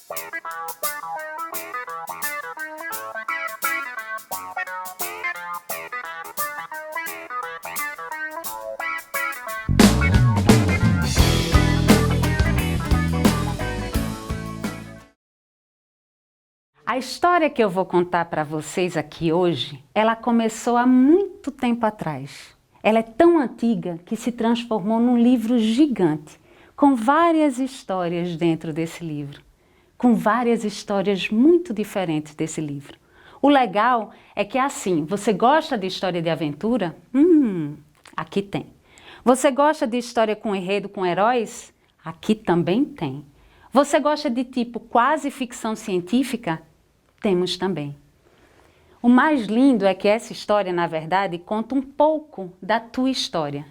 A história que eu vou contar para vocês aqui hoje, ela começou há muito tempo atrás. Ela é tão antiga que se transformou num livro gigante, com várias histórias dentro desse livro, com várias histórias muito diferentes desse livro. O legal é que é assim, você gosta de história de aventura? Aqui tem. Você gosta de história com enredo, com heróis? Aqui também tem. Você gosta de tipo quase ficção científica? Temos também. O mais lindo é que essa história, na verdade, conta um pouco da tua história.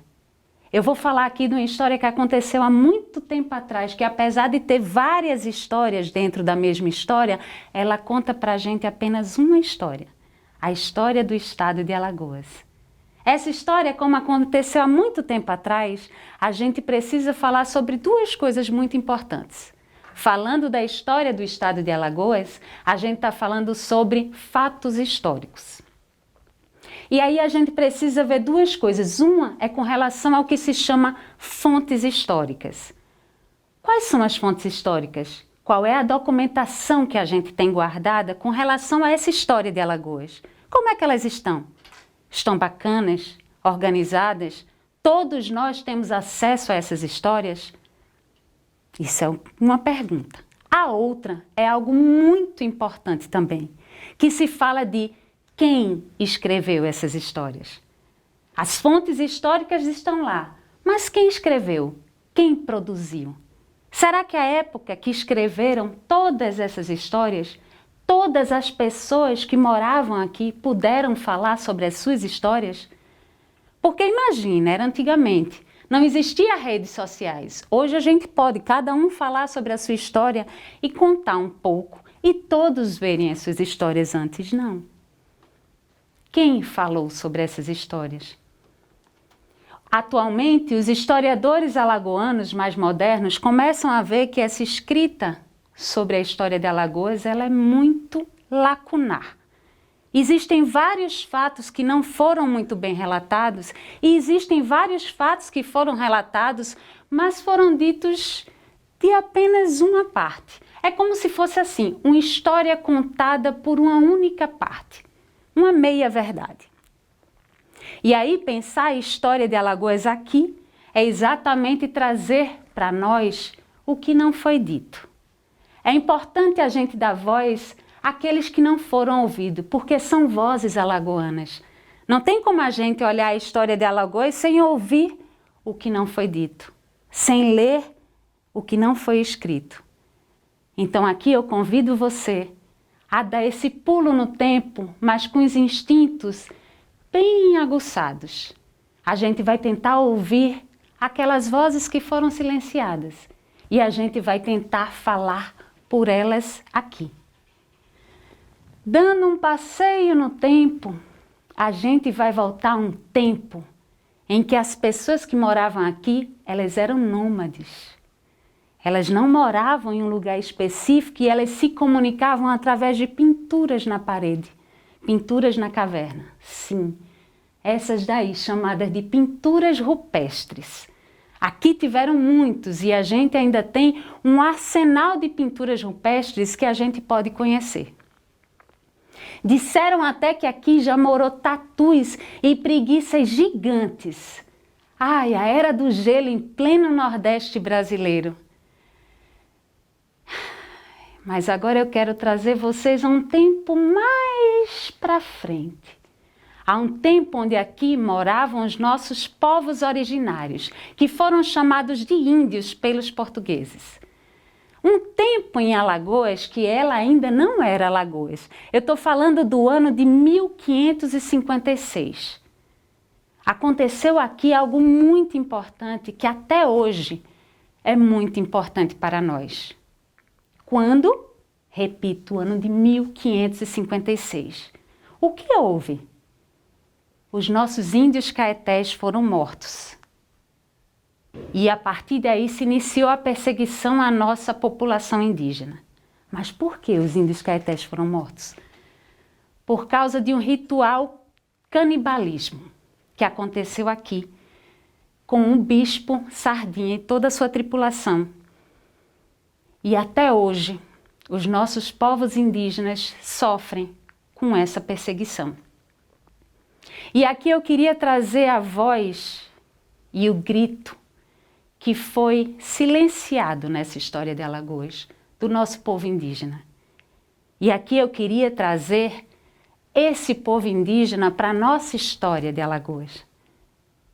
Eu vou falar aqui de uma história que aconteceu há muito tempo atrás, que apesar de ter várias histórias dentro da mesma história, ela conta pra gente apenas uma história. A história do estado de Alagoas. Essa história, como aconteceu há muito tempo atrás, a gente precisa falar sobre duas coisas muito importantes. Falando da história do estado de Alagoas, a gente está falando sobre fatos históricos. E aí a gente precisa ver duas coisas. Uma é com relação ao que se chama fontes históricas. Quais são as fontes históricas? Qual é a documentação que a gente tem guardada com relação a essa história de Alagoas? Como é que elas estão? Estão bacanas? Organizadas? Todos nós temos acesso a essas histórias? Isso é uma pergunta. A outra é algo muito importante também, que se fala de quem escreveu essas histórias. As fontes históricas estão lá, mas quem escreveu? Quem produziu? Será que a época que escreveram todas essas histórias, todas as pessoas que moravam aqui puderam falar sobre as suas histórias? Porque imagina, era antigamente. Não existia redes sociais. Hoje a gente pode, cada um falar sobre a sua história e contar um pouco e todos verem as suas histórias antes, não. Quem falou sobre essas histórias? Atualmente, os historiadores alagoanos mais modernos começam a ver que essa escrita sobre a história de Alagoas ela é muito lacunar. Existem vários fatos que não foram muito bem relatados e existem vários fatos que foram relatados, mas foram ditos de apenas uma parte. É como se fosse assim, uma história contada por uma única parte, uma meia-verdade. E aí pensar a história de Alagoas aqui é exatamente trazer para nós o que não foi dito. É importante a gente dar voz àqueles que não foram ouvidos, porque são vozes alagoanas. Não tem como a gente olhar a história de Alagoas sem ouvir o que não foi dito, sem ler o que não foi escrito. Então aqui eu convido você a dar esse pulo no tempo, mas com os instintos bem aguçados. A gente vai tentar ouvir aquelas vozes que foram silenciadas e a gente vai tentar falar por elas aqui. Dando um passeio no tempo, a gente vai voltar a um tempo em que as pessoas que moravam aqui, elas eram nômades. Elas não moravam em um lugar específico e elas se comunicavam através de pinturas na parede, pinturas na caverna. Sim, essas daí chamadas de pinturas rupestres. Aqui tiveram muitos e a gente ainda tem um arsenal de pinturas rupestres que a gente pode conhecer. Disseram até que aqui já morou tatus e preguiças gigantes. Ai, a era do gelo em pleno Nordeste brasileiro. Mas agora eu quero trazer vocês a um tempo mais para frente. Há um tempo onde aqui moravam os nossos povos originários, que foram chamados de índios pelos portugueses. Um tempo em Alagoas que ela ainda não era Alagoas. Eu estou falando do ano de 1556. Aconteceu aqui algo muito importante que até hoje é muito importante para nós. Quando? Repito, o ano de 1556. O que houve? Os nossos índios caetés foram mortos. E a partir daí se iniciou a perseguição à nossa população indígena. Mas por que os índios caetés foram mortos? Por causa de um ritual canibalismo que aconteceu aqui, com um bispo Sardinha e toda a sua tripulação. E até hoje, os nossos povos indígenas sofrem com essa perseguição. E aqui eu queria trazer a voz e o grito que foi silenciado nessa história de Alagoas, do nosso povo indígena. E aqui eu queria trazer esse povo indígena para a nossa história de Alagoas.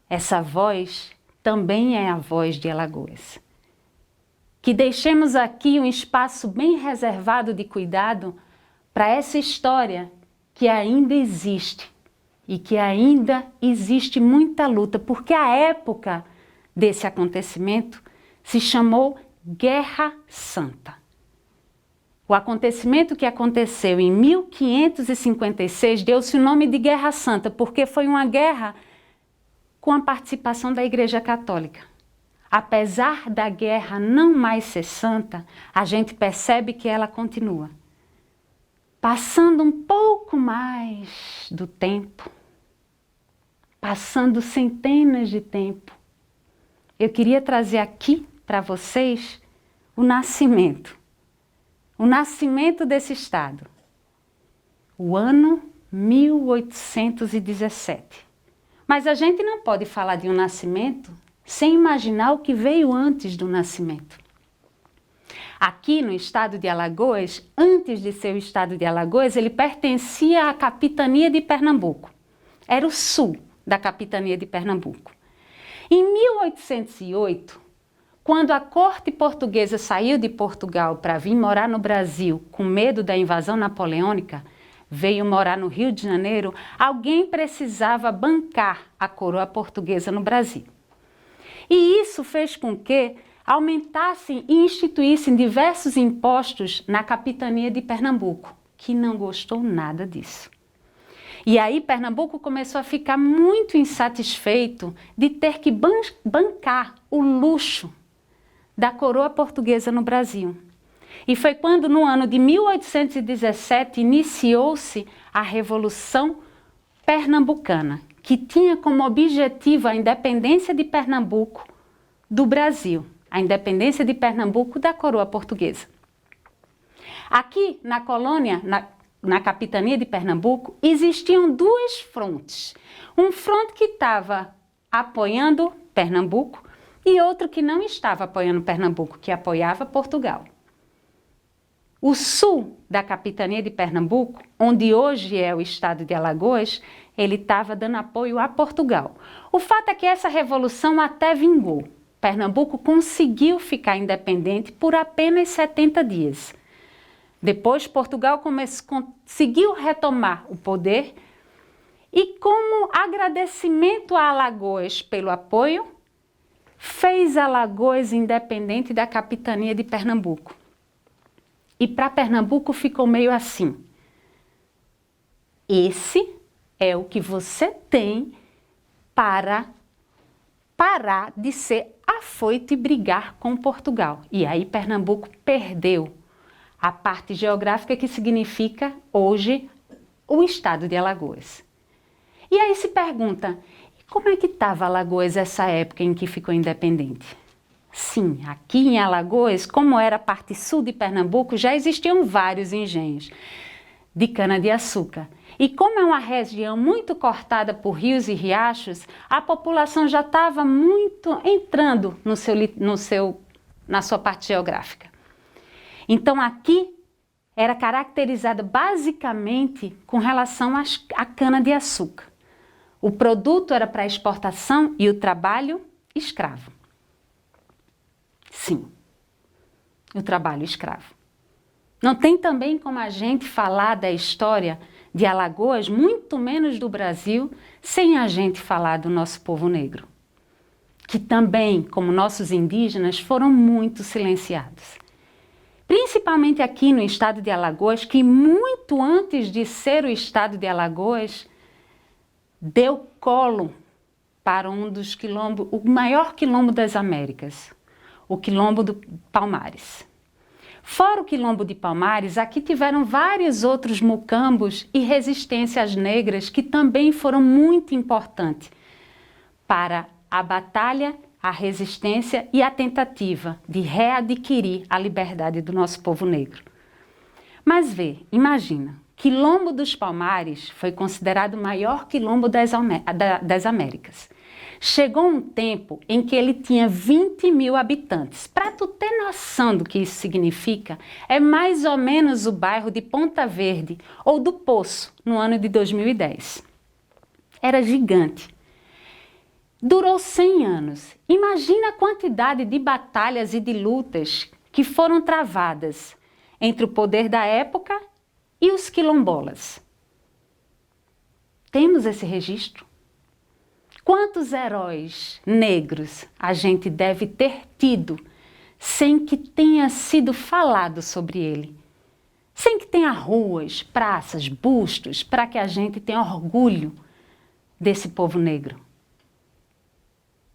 Essa voz também é a voz de Alagoas. Que deixemos aqui um espaço bem reservado de cuidado para essa história que ainda existe e que ainda existe muita luta, porque a época desse acontecimento se chamou Guerra Santa. O acontecimento que aconteceu em 1556 deu-se o nome de Guerra Santa, porque foi uma guerra com a participação da Igreja Católica. Apesar da guerra não mais ser santa, a gente percebe que ela continua. Passando um pouco mais do tempo, passando centenas de tempo, eu queria trazer aqui para vocês o nascimento desse estado, o ano 1817. Mas a gente não pode falar de um nascimento sem imaginar o que veio antes do nascimento. Aqui no estado de Alagoas, antes de ser o estado de Alagoas, ele pertencia à capitania de Pernambuco. Era o sul da capitania de Pernambuco. Em 1808, quando a corte portuguesa saiu de Portugal para vir morar no Brasil com medo da invasão napoleônica, veio morar no Rio de Janeiro, alguém precisava bancar a coroa portuguesa no Brasil. E isso fez com que aumentassem e instituíssem diversos impostos na capitania de Pernambuco, que não gostou nada disso. E aí Pernambuco começou a ficar muito insatisfeito de ter que bancar o luxo da coroa portuguesa no Brasil. E foi quando, no ano de 1817, iniciou-se a Revolução Pernambucana, que tinha como objetivo a independência de Pernambuco do Brasil, a independência de Pernambuco da coroa portuguesa. Aqui na colônia, na capitania de Pernambuco, existiam duas frontes. Um fronte que estava apoiando Pernambuco e outro que não estava apoiando Pernambuco, que apoiava Portugal. O sul da capitania de Pernambuco, onde hoje é o estado de Alagoas, ele estava dando apoio a Portugal. O fato é que essa revolução até vingou. Pernambuco conseguiu ficar independente por apenas 70 dias. Depois, Portugal conseguiu retomar o poder e, como agradecimento a Alagoas pelo apoio, fez Alagoas independente da capitania de Pernambuco. E para Pernambuco ficou meio assim: esse é o que você tem para parar de ser afoito e brigar com Portugal. E aí Pernambuco perdeu a parte geográfica que significa hoje o estado de Alagoas. E aí se pergunta, como é que estava Alagoas essa época em que ficou independente? Sim, aqui em Alagoas, como era a parte sul de Pernambuco, já existiam vários engenhos de cana-de-açúcar. E como é uma região muito cortada por rios e riachos, a população já estava muito entrando na sua parte geográfica. Então aqui era caracterizada basicamente com relação à cana-de-açúcar. O produto era para exportação e o trabalho escravo. Sim, o trabalho escravo. Não tem também como a gente falar da história de Alagoas, muito menos do Brasil, sem a gente falar do nosso povo negro, que também, como nossos indígenas, foram muito silenciados. Principalmente aqui no estado de Alagoas, que muito antes de ser o estado de Alagoas, deu colo para um dos quilombos, o maior quilombo das Américas, o quilombo do Palmares. Fora o Quilombo de Palmares, aqui tiveram vários outros mucambos e resistências negras que também foram muito importantes para a batalha, a resistência e a tentativa de readquirir a liberdade do nosso povo negro. Mas imagina, Quilombo dos Palmares foi considerado o maior quilombo das Américas. Chegou um tempo em que ele tinha 20 mil habitantes. Para tu ter noção do que isso significa, é mais ou menos o bairro de Ponta Verde ou do Poço, no ano de 2010. Era gigante. Durou 100 anos. Imagina a quantidade de batalhas e de lutas que foram travadas entre o poder da época e os quilombolas. Temos esse registro? Quantos heróis negros a gente deve ter tido sem que tenha sido falado sobre ele? Sem que tenha ruas, praças, bustos, para que a gente tenha orgulho desse povo negro.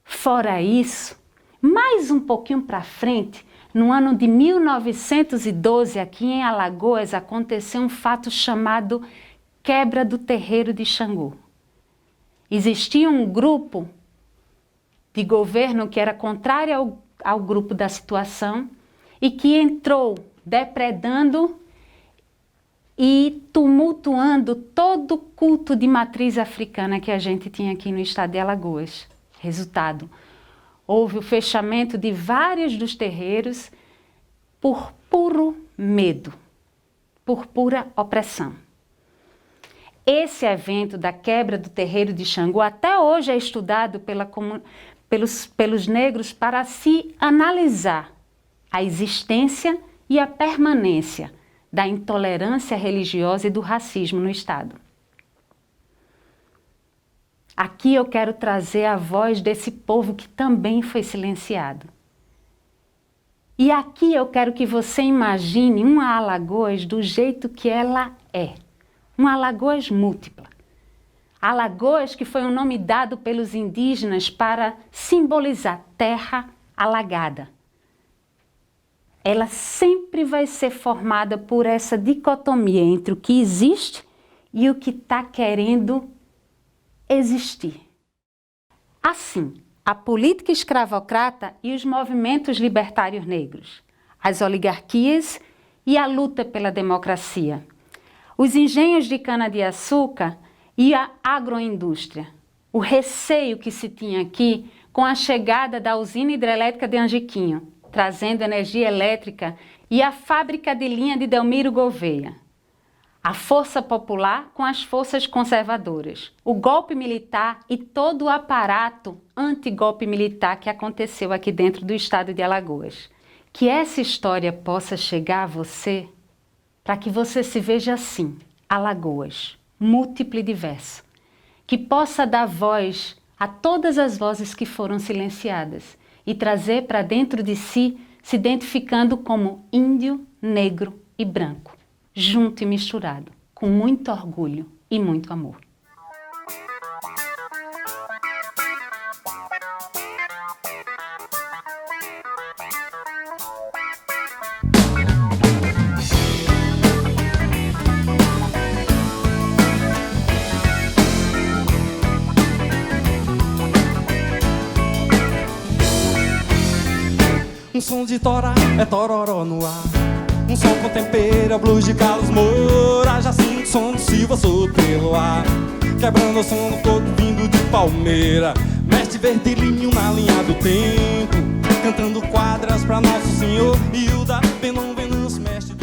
Fora isso, mais um pouquinho para frente, no ano de 1912, aqui em Alagoas, aconteceu um fato chamado Quebra do Terreiro de Xangô. Existia um grupo de governo que era contrário ao grupo da situação e que entrou depredando e tumultuando todo o culto de matriz africana que a gente tinha aqui no estado de Alagoas. Resultado, houve o fechamento de vários dos terreiros por puro medo, por pura opressão. Esse evento da quebra do terreiro de Xangô até hoje é estudado pelos negros para se analisar a existência e a permanência da intolerância religiosa e do racismo no estado. Aqui eu quero trazer a voz desse povo que também foi silenciado. E aqui eu quero que você imagine uma Alagoas do jeito que ela é. Uma Alagoas múltipla. Alagoas que foi um nome dado pelos indígenas para simbolizar terra alagada. Ela sempre vai ser formada por essa dicotomia entre o que existe e o que está querendo existir. Assim, a política escravocrata e os movimentos libertários negros, as oligarquias e a luta pela democracia, os engenhos de cana-de-açúcar e a agroindústria, o receio que se tinha aqui com a chegada da usina hidrelétrica de Angiquinho, trazendo energia elétrica, e a fábrica de linha de Delmiro Gouveia, a força popular com as forças conservadoras, o golpe militar e todo o aparato anti-golpe militar que aconteceu aqui dentro do estado de Alagoas. Que essa história possa chegar a você para que você se veja assim, Alagoas, múltipla e diversa, que possa dar voz a todas as vozes que foram silenciadas e trazer para dentro de si, se identificando como índio, negro e branco, junto e misturado, com muito orgulho e muito amor. Um som de tora é tororó no ar. Um som com tempero é blues de Carlos Moura. Já sinto o som do Silva solto pelo ar, quebrando o som do coco vindo de Palmeira. Mestre verdelinho na linha do tempo, cantando quadras pra Nosso Senhor. E o da Benon Venâncio, mestre